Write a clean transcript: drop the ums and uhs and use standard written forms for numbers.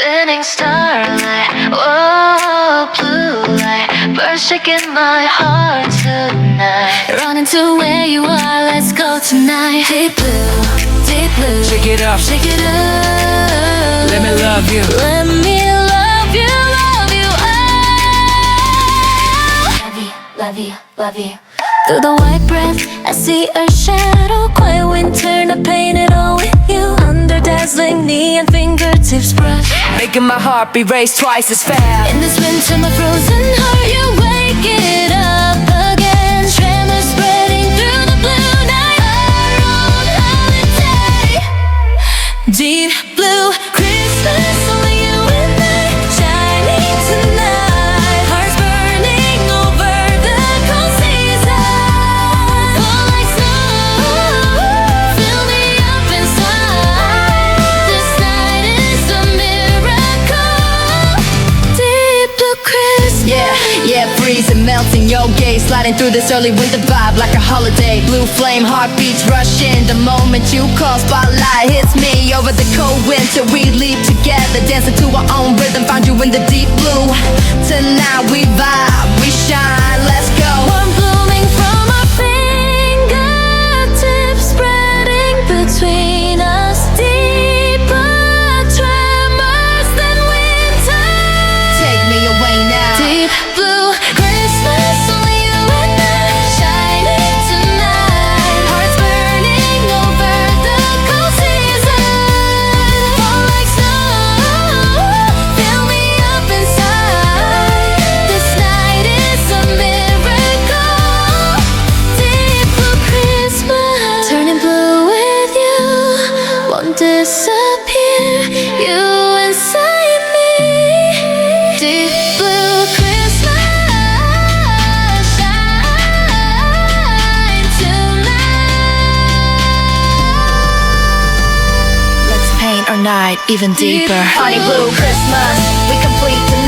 Spinning starlight, whoa, blue light, birds shaking my heart tonight. Running to where you are, let's go tonight. Deep blue, deep blue. Shake it up, Shake it up. let me love you. Let me love you, love you. Oh. Love you, love you, love you. Through the white breath, I see a shadow. Quiet winter, not painted all with you. Under dazzling neon fingertips brush, Making my heart beat race twice as fast. in this winter, my frozen heart, you wake it up again. Tremors spreading through the blue night. Our own holiday. Deep blue Christmas, only you and I, shining tonight. Hearts burning over the cold season. Fall like snow, fill me up inside. This night is a miracle. Deep blue Christmas. Yeah, freezing, melting, your gaze sliding through this early winter vibe like a holiday. Blue flame, heartbeats rush in. The moment you call, spotlight hits me. Over the cold winter, we leap together, dancing to our own rhythm. Find you in the deep blue. Tonight we vibe, we shine. Let's go. Warm blooming from our fingertips, spreading between us. Deeper tremors than winter. Take me away now. Deep blue Christmas, only you and I, shining tonight. Hearts burning over the cold season. Fall like snow, fill me up inside. This night is a miracle. Deep blue Christmas, turning blue with you, won't disappear. You inside me. Deep blue Christmas, shine tonight. Let's paint our night even deeper. Honey blue Christmas, we complete tonight.